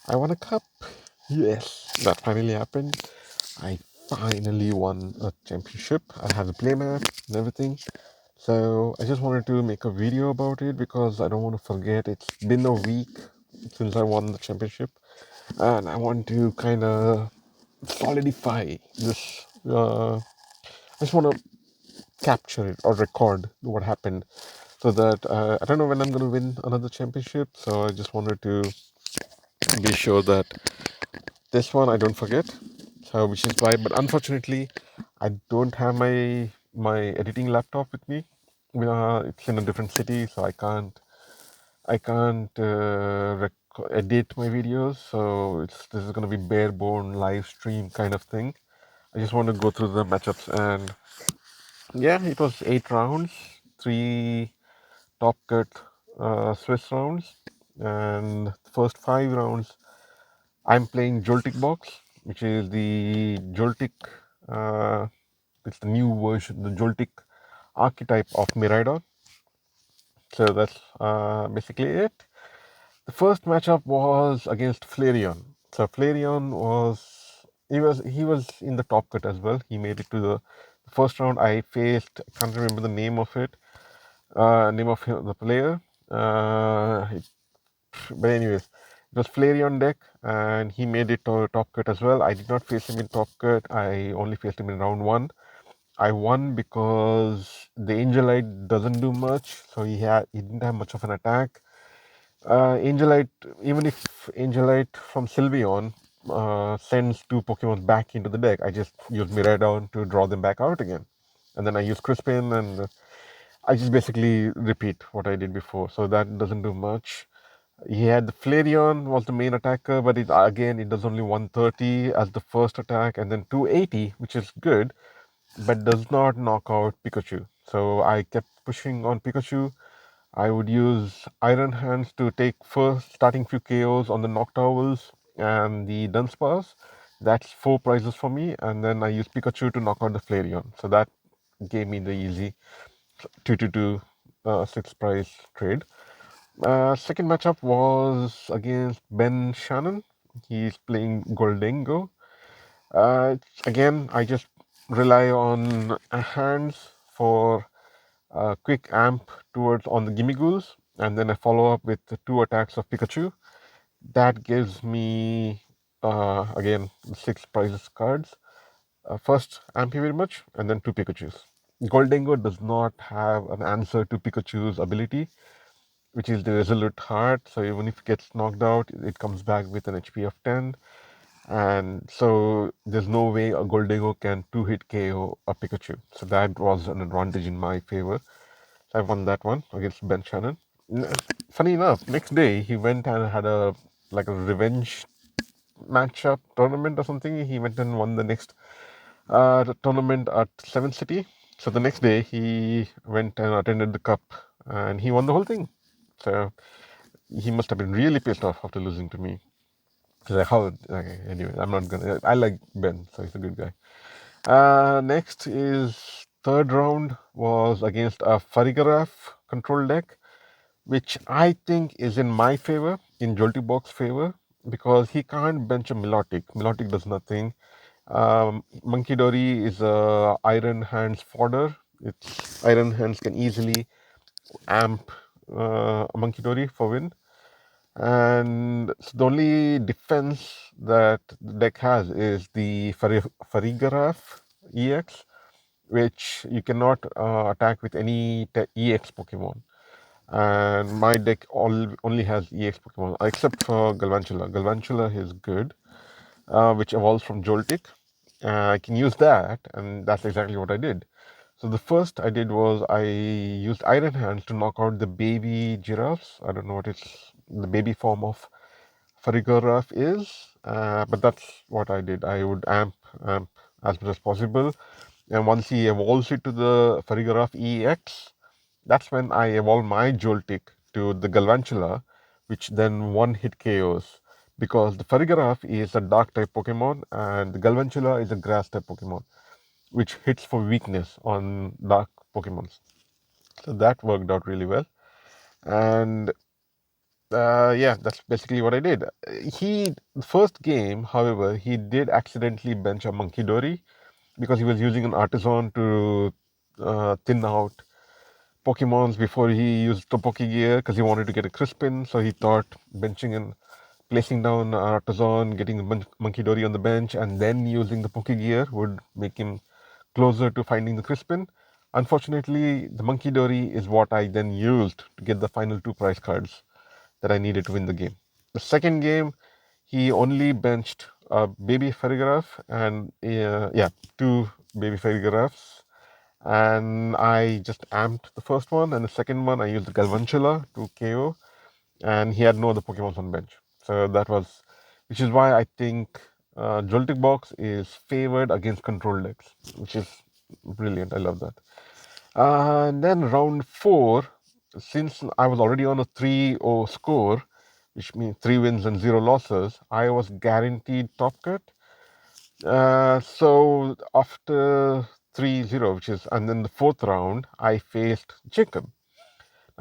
I won a cup. Yes, that finally happened. I finally won a championship. I have the playmat and everything. So I just wanted to make a video about it because I don't want to forget. It's been a week since I won the championship, and I want to kind of solidify this. I just want to capture it or record what happened so that I don't know when I'm going to win another championship. So I just wanted to be sure that this one I don't forget. So which is why, but unfortunately, I don't have my editing laptop with me. It's in a different city, so I can't edit my videos. So this is gonna be bare bone live stream kind of thing. I just want to go through the matchups, and yeah, it was 8 rounds, three top cut Swiss rounds, and the first 5 rounds I'm playing Joltik box, which is the Joltik. Uh, it's the new version, the Joltik archetype of Miraidon. So that's basically it. The first matchup was against Flareon. So Flareon was in the top cut as well. He made it to the first round. I faced, I can't remember the name of it, name of the player. But anyways, it was Flareon deck, and he made it to top cut as well. I did not face him in top cut. I only faced him in round one. I won because the Angelite doesn't do much, so he didn't have much of an attack. Angelite, even if Angelite from Sylveon sends two Pokemon back into the deck, I just use Miraidon to draw them back out again, and then I use Crispin, and I just basically repeat what I did before. So that doesn't do much. He had the Flareon was the main attacker, but it does only 130 as the first attack, and then 280, which is good, but does not knock out Pikachu. So I kept pushing on Pikachu. I would use Iron Hands to take first starting few KOs on the Noctowls and the Dunsparce. That's 4 prizes for me, and then I use Pikachu to knock out the Flareon. So that gave me the easy 2 to 2 6 prize trade. Second matchup was against Ben Shannon. He's playing Goldengo. Again, I just rely on hands for quick amp towards on the Gimmighoul, and then I follow up with the 2 attacks of Pikachu. That gives me again 6 prizes cards. First, Ampy very much, and then 2 Pikachus. Goldengo does not have an answer to Pikachu's ability, which is the Resolute Heart. So even if it gets knocked out, it comes back with an HP of 10. And so there's no way a Goldengo can 2-hit KO a Pikachu. So that was an advantage in my favor. So I won that one against Ben Shannon. Funny enough, next day he went and had a revenge matchup tournament or something. He went and won the next tournament at Seven City. So the next day he went and attended the cup, and he won the whole thing. So he must have been really pissed off after losing to me. Like how? Okay, anyway, I'm not gonna. I like Ben, so he's a good guy. Next is third round was against a Farigiraf control deck, which I think is in my favor, in Jolty Box favor, because he can't bench a Milotic. Milotic does nothing. Monkey Dory is a Iron Hands fodder. Its Iron Hands can easily amp a Monkey Dory for win. And so the only defense that the deck has is the Farigiraf EX, which you cannot attack with any EX Pokemon. And my deck only has EX Pokemon, except for Galvantula. Galvantula is good, which evolves from Joltik. I can use that, and that's exactly what I did. So the first I did was I used Iron Hands to knock out the baby giraffes. I don't know what it's the baby form of Farigiraf is, but that's what I did. I would amp as much as possible, and once he evolves it to the Farigiraf EX, that's when I evolve my Joltik to the Galvantula, which then one hit KOs. Because the Farigiraf is a dark type Pokemon and the Galvantula is a grass type Pokemon, which hits for weakness on dark Pokemons. So that worked out really well. And Yeah, that's basically what I did. The first game, however, he did accidentally bench a Monkey Dory because he was using an artisan to thin out Pokemons before he used the Pokegear because he wanted to get a Crispin. So he thought benching and placing down Artisan, getting a Monkey Dory on the bench, and then using the Pokegear would make him closer to finding the Crispin. Unfortunately, the Monkey Dory is what I then used to get the final two prize cards that I needed to win the game. The second game, he only benched a baby Farigiraf and yeah, two baby Farigirafs, and I just amped the first one, and the second one I used the Galvantula to KO, and he had no other Pokemon on bench. So that was, which is why I think Joltik Box is favored against control decks, which is brilliant. I love that. And then round four, since I was already on a 3-0 score, which means 3 wins and 0 losses, I was guaranteed top cut. So after 3-0, which is, and then the fourth round, I faced Jacob.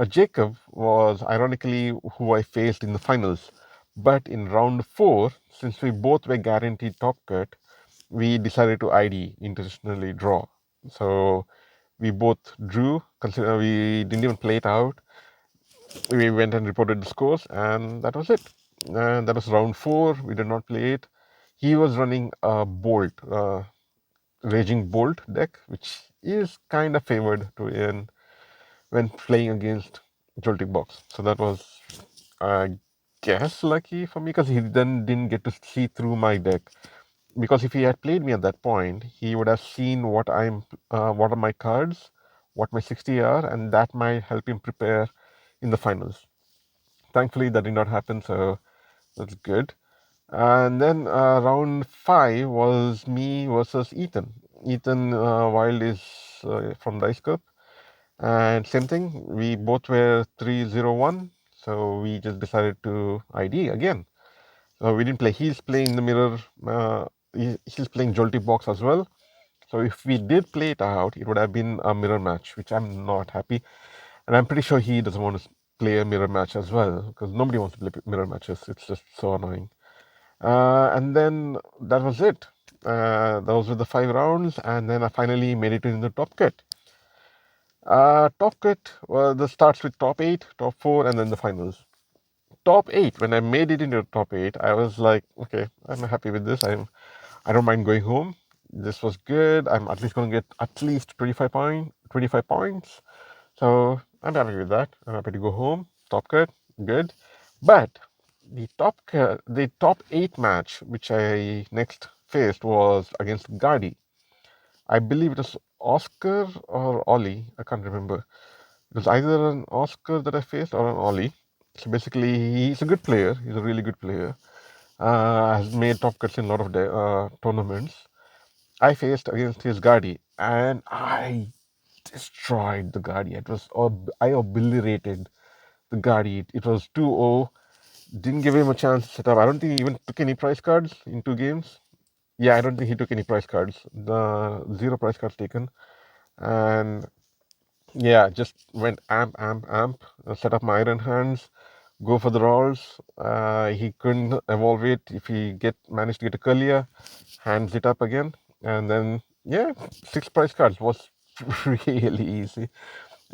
Jacob was ironically who I faced in the finals. But in round four, since we both were guaranteed top cut, we decided to ID, intentionally draw. So we both drew, consider we didn't even play it out. We went and reported the scores, and that was it. And that was round four. We did not play it. He was running a Bolt, Raging Bolt deck, which is kind of favored to win when playing against Joltik Box. So that was, I guess, lucky for me because he then didn't get to see through my deck. Because if he had played me at that point, he would have seen what are my cards, what my 60 are, and that might help him prepare in the finals. Thankfully, that did not happen, so that's good. And then round five was me versus Ethan. Ethan Wild is from Dice Cup, and same thing. We both were 3-0-1, so we just decided to ID again. We didn't play. He's playing the mirror. He's playing Jolty Box as well. So if we did play it out, it would have been a mirror match, which I'm not happy. And I'm pretty sure he doesn't want to play a mirror match as well, because nobody wants to play mirror matches. It's just so annoying. And then that was it. Those were the 5 rounds, and then I finally made it in the top cut. Top cut, this starts with top 8, top 4, and then the finals. Top 8, when I made it into top 8, I was like, okay, I'm happy with this. I don't mind going home. This was good. I'm at least going to get at least 25 points. So I'm happy with that. I'm happy to go home. Top cut, good. But the top 8 match, which I next faced, was against Gardi. I believe it was Oscar or Ollie. I can't remember. It was either an Oscar that I faced or an Ollie. So basically, he's a good player. He's a really good player. Has made top cuts in a lot of tournaments. I faced against his Guardi, and I destroyed the Guardi. I obliterated the Guardi. It was 2-0. Didn't give him a chance to set up. I don't think he even took any prize cards in 2 games. Yeah, I don't think he took any prize cards. The 0 prize cards taken, and yeah, just went amp. Set up my iron hands, go for the rolls. He couldn't evolve it. If he managed to get a Kalia, hands it up again, and then yeah, 6 prize cards was really easy.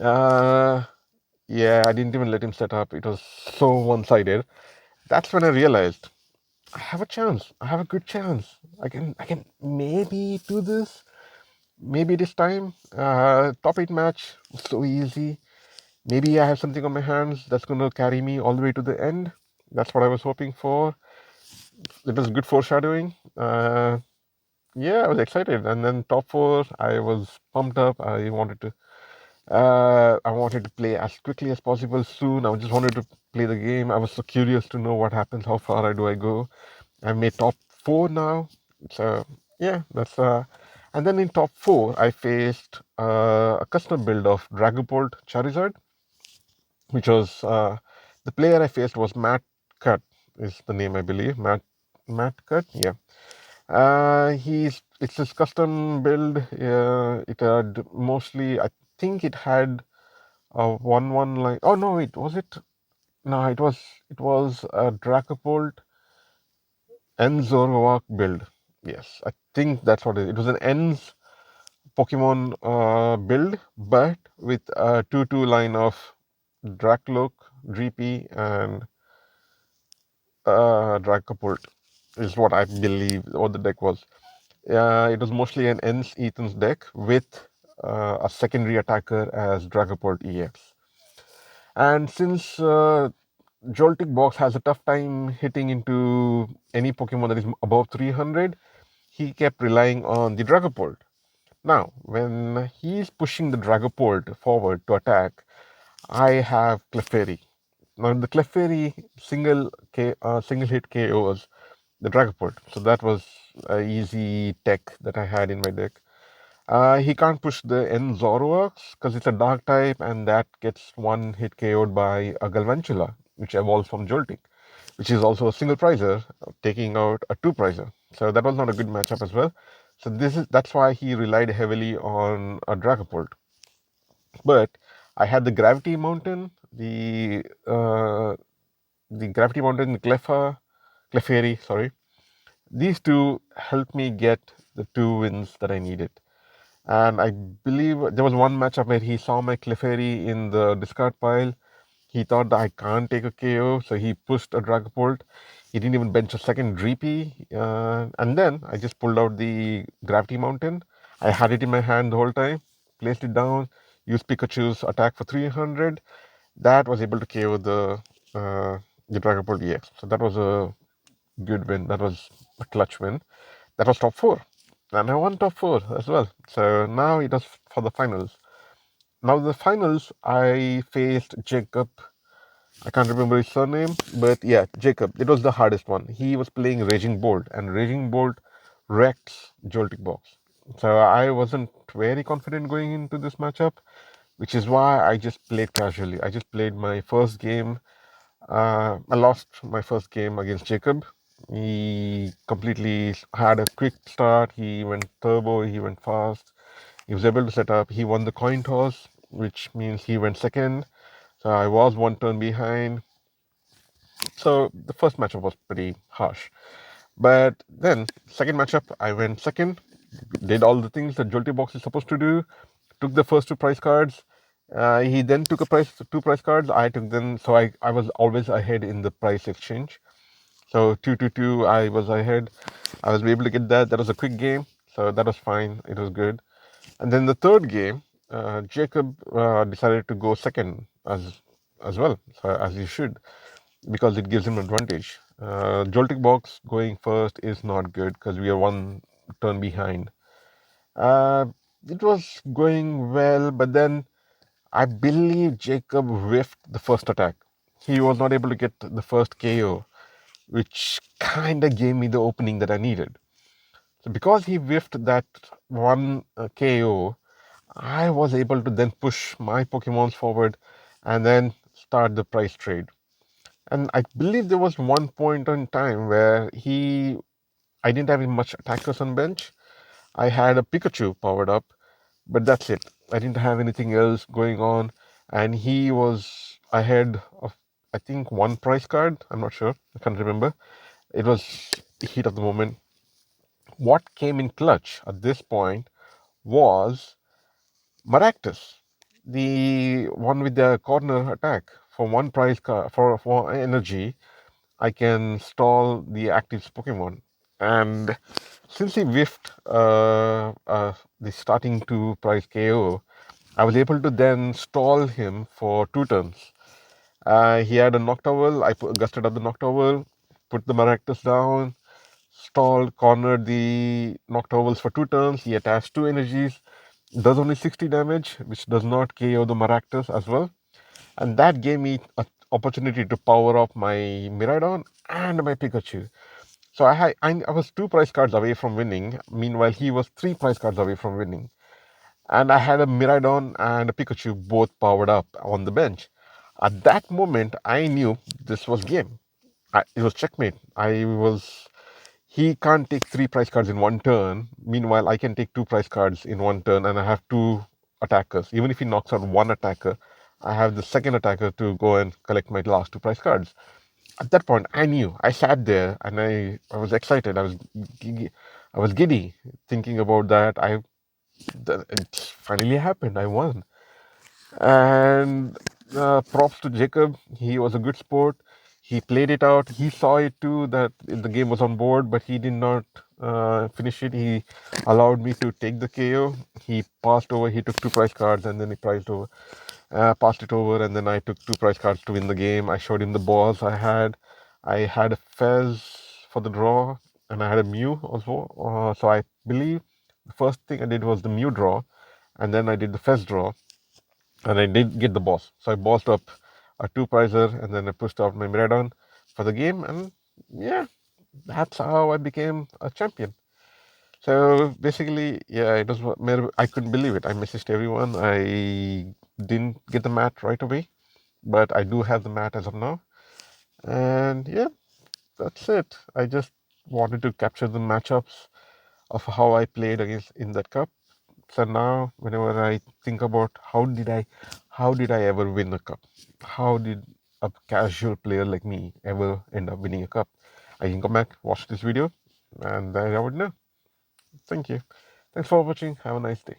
Uh, yeah, I didn't even let him set up. It was so one-sided. That's when I realized I have a chance. I have a good chance. I can maybe do this. Maybe this time. Top 8 match was so easy. Maybe I have something on my hands that's going to carry me all the way to the end. That's what I was hoping for. It was good foreshadowing. Yeah, I was excited. And then top 4, I was pumped up. I wanted to play as quickly as possible soon. I just wanted to play the game. I was so curious to know what happens. How far do I go? I made top 4 now. So yeah, that's And then in top 4, I faced a custom build of Dragobolt Charizard, which was the player I faced was Matt Cut, is the name I believe. Matt Cut, yeah. It's his custom build. It had mostly, I think it had a 1/1 line. Oh no, wait, was it? No, it was a Dracopult Enzoroark build. Yes, I think that's what it is. It was an Enz Pokemon build, but with a 2-2 line of Dracloak, Dreepy, and Dracopult is what I believe what the deck was. It was mostly an Ents Ethan's deck with a secondary attacker as Dragapult EX. And since Joltik Box has a tough time hitting into any Pokemon that is above 300, he kept relying on the Dragapult. Now, when he's pushing the Dragapult forward to attack, I have Clefairy. Now, the Clefairy single hit KOs the Dragapult, so that was an easy tech that I had in my deck. He can't push the N Zoroarks because it's a dark type and that gets one hit KO'd by a Galvantula, which evolves from Joltik, which is also a single prizer, taking out a two prizer. So that was not a good matchup as well. So that's why he relied heavily on a Dragapult. But I had the Gravity Mountain, the Gravity Mountain, Clefairy, sorry. These two helped me get the two wins that I needed. And I believe there was one matchup where he saw my Clefairy in the discard pile. He thought that I can't take a KO, so he pushed a Dragapult. He didn't even bench a second Dreepy. And then I just pulled out the Gravity Mountain. I had it in my hand the whole time, placed it down, used Pikachu's attack for 300. That was able to KO the Dragapult EX. So that was a good win. That was a clutch win. That was top four. And I won top four as well. So now it was for the finals. Now the finals, I faced Jacob. I can't remember his surname, but yeah, Jacob. It was the hardest one. He was playing Raging Bolt, and Raging Bolt wrecks Joltik Box. So I wasn't very confident going into this matchup, which is why I just played casually. I just played my first game. I lost my first game against Jacob. He completely had a quick start. He went turbo. He went fast. He was able to set up. He won the coin toss, which means he went second. So I was one turn behind. So the first matchup was pretty harsh. But then, second matchup, I went second, did all the things that Jolty Box is supposed to do, took the first two prize cards. He then took two prize cards. I took them, so I was always ahead in the price exchange. So 2-2-2, I was ahead. I was able to get that. That was a quick game, so that was fine. It was good. And then the third game, Jacob decided to go second as well, so as he should, because it gives him advantage. Joltik Box going first is not good because we are one turn behind. Uh, it was going well, but then I believe Jacob whiffed the first attack. He was not able to get the first KO, which kind of gave me the opening that I needed. So because he whiffed that one KO, I was able to then push my Pokemons forward and then start the price trade. And I believe there was one point in time where I didn't have much attackers on bench. I had a Pikachu powered up, but that's it. I didn't have anything else going on, and he was ahead of, I think, one price card. I'm not sure. I can't remember. It was the heat of the moment. What came in clutch at this point was Maractus, the one with the corner attack. For one price card, for energy, I can stall the active Pokemon. And since he whiffed the starting two price KO, I was able to then stall him for two turns. He had a Noctowl. I gusted up the Noctowl, put the Maractus down, stalled, cornered the Noctowls for two turns. He attached two energies, does only 60 damage, which does not KO the Maractus as well. And that gave me an opportunity to power up my Miraidon and my Pikachu. So I was two prize cards away from winning. Meanwhile, he was three prize cards away from winning. And I had a Miraidon and a Pikachu both powered up on the bench. At that moment, I knew this was game. It was checkmate. He can't take three prize cards in one turn. Meanwhile, I can take two prize cards in one turn and I have two attackers. Even if he knocks out one attacker, I have the second attacker to go and collect my last two prize cards. At that point, I knew. I sat there and I was excited. I was giddy thinking about that. It finally happened. I won. And props to Jacob. He was a good sport. He played it out. He saw it too that the game was on board, but he did not finish it. He allowed me to take the KO. He passed over. He took two prize cards and then he passed it over, and then I took two prize cards to win the game. I showed him the balls I had. I had a Fez for the draw, and I had a Mew also. So I believe the first thing I did was the Mew draw, and then I did the Fez draw, and I did get the boss. So I bossed up a two prizer, and then I pushed out my Miradon for the game, and yeah, that's how I became a champion. So basically, yeah, it was. I couldn't believe it. I messaged everyone. I didn't get the mat right away, but I do have the mat as of now. And yeah, that's it. I just wanted to capture the matchups of how I played against in that cup. So now, whenever I think about how did I ever win a cup? How did a casual player like me ever end up winning a cup? I can come back, watch this video, and then I would know. Thank you. Thanks for watching. Have a nice day.